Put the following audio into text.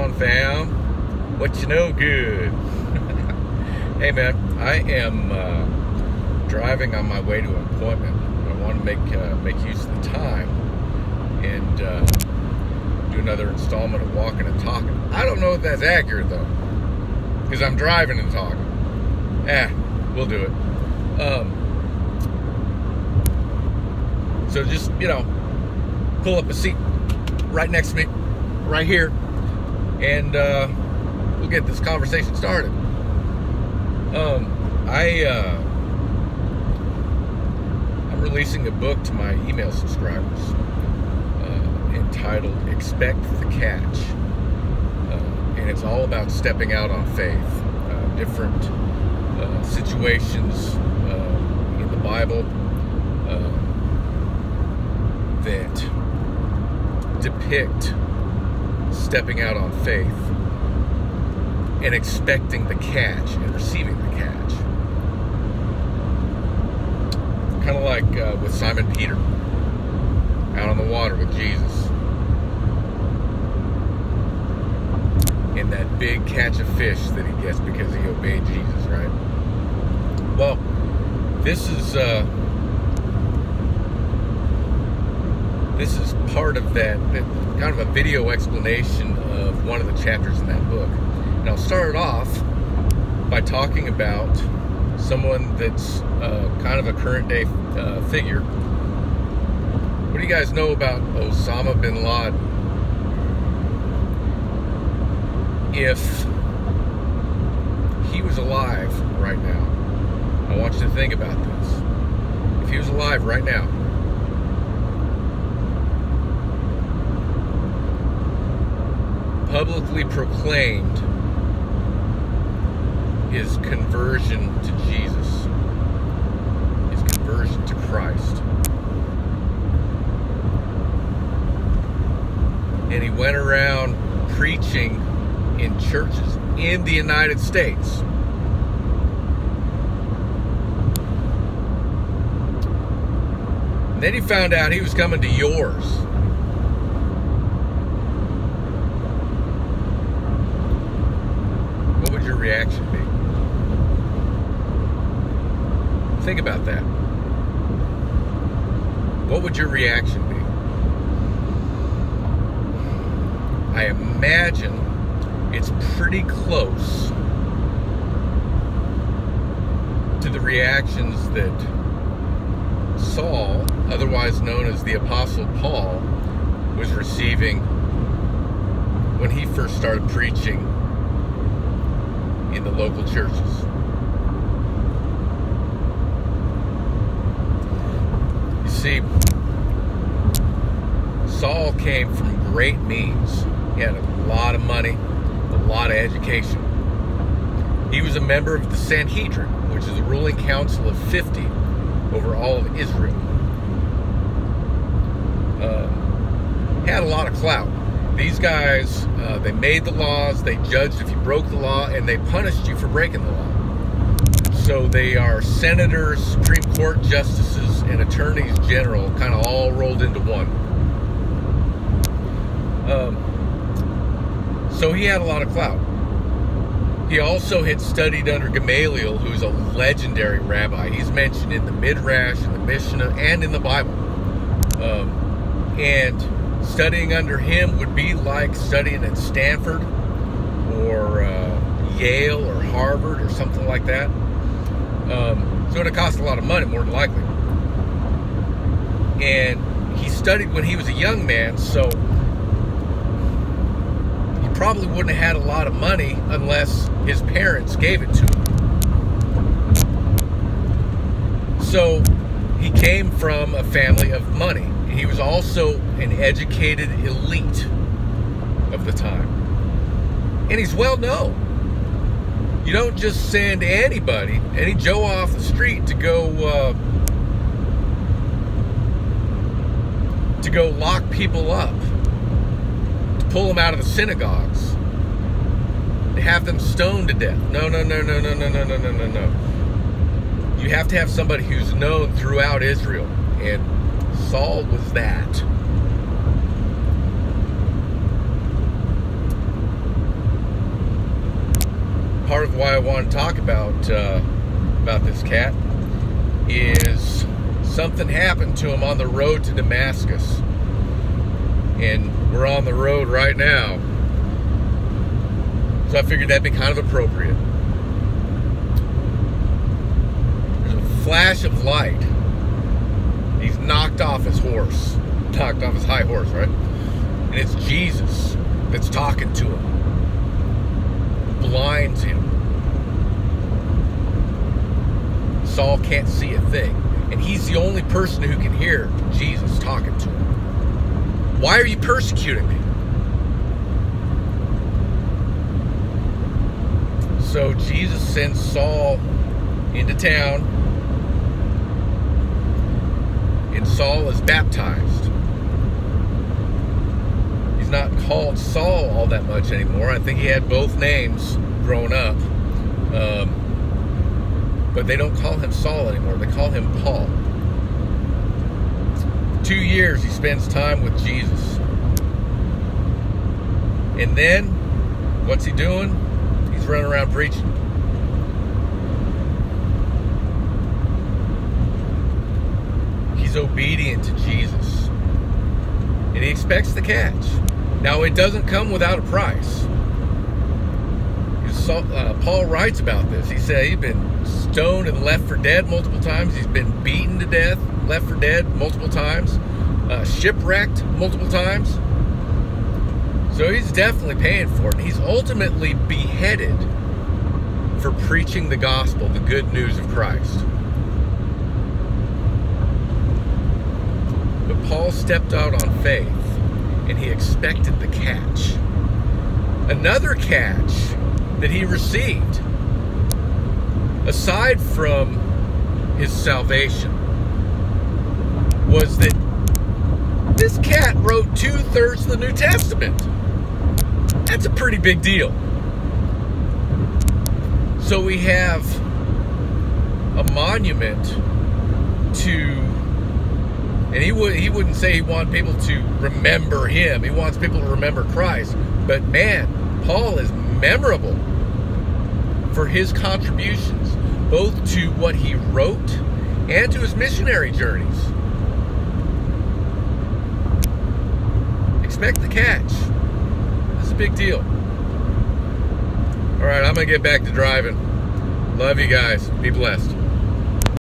on, fam? What you know good? Hey, man, I am driving on my way to an appointment. I want to make use of the time and do another installment of Walkin and Talkin. I don't know if that's accurate, though, because I'm driving and talking. We'll do it. So just, pull up a seat right next to me, right here, and we'll get this conversation started. I'm releasing a book to my email subscribers entitled Expect the Catch. And it's all about stepping out on faith. Different situations in the Bible that depict stepping out on faith and expecting the catch and receiving the catch. Kind of like with Simon Peter out on the water with Jesus, and that big catch of fish that he gets because he obeyed Jesus, right? Well, this is part of that kind of a video explanation of one of the chapters in that book. And I'll start it off by talking about someone that's kind of a current day figure. What do you guys know about Osama bin Laden? If he was alive right now, I want you to think about this. If he was alive right now, publicly proclaimed his conversion to Jesus, his conversion to Christ, and he went around preaching in churches in the United States. And then he found out he was coming to yours. What would your reaction be? Think about that. What would your reaction be? I imagine it's pretty close to the reactions that Saul, otherwise known as the Apostle Paul, was receiving when he first started preaching in the local churches. You see, Saul came from great means. He had a lot of money, a lot of education. He was a member of the Sanhedrin, which is the ruling council of 50 over all of Israel. Had a lot of clout. These guys, they made the laws, they judged if you broke the law, and they punished you for breaking the law. So they are senators, Supreme Court justices, and attorneys general, kind of all rolled into one. So he had a lot of clout. He also had studied under Gamaliel, who's a legendary rabbi. He's mentioned in the Midrash, in the Mishnah, and in the Bible. And studying under him would be like studying at Stanford or Yale or Harvard or something like that. So it cost a lot of money, more than likely. And he studied when he was a young man, so he probably wouldn't have had a lot of money unless his parents gave it to him. So he came from a family of money. He was also an educated elite of the time. And he's well known. You don't just send anybody, any Joe off the street to go lock people up, to pull them out of the synagogues, to have them stoned to death. No. You have to have somebody who's known throughout Israel, and Saul was that. part of why I want to talk about this cat is something happened to him on the road to Damascus. And we're on the road right now. So I figured that'd be kind of appropriate. There's a flash of light. He's knocked off his horse. Knocked off his high horse, right? And it's Jesus that's talking to him. Blinds him. Saul can't see a thing. And he's the only person who can hear Jesus talking to him. Why are you persecuting me? So Jesus sends Saul into town, and Saul is baptized. He's not called Saul all that much anymore. I think he had both names growing up. But they don't call him Saul anymore. They call him Paul. 2 years he spends time with Jesus. And then, what's he doing? He's running around preaching. He's obedient to Jesus. And he expects the catch. Now, it doesn't come without a price. Paul writes about this. He said he's been stoned and left for dead multiple times. He's been beaten to death, left for dead multiple times, shipwrecked multiple times. So he's definitely paying for it. He's ultimately beheaded for preaching the gospel, the good news of Christ. But Paul stepped out on faith, and he expected the catch. Another catch that he received, aside from his salvation, was that this cat wrote 2/3 of the New Testament. That's a pretty big deal. So we have a monument to, and he wouldn't say he wanted people to remember him. He wants people to remember Christ. But man, Paul is memorable for his contributions, both to what he wrote and to his missionary journeys. Expect the catch. This is a big deal. All right, I'm going to get back to driving. Love you guys. Be blessed.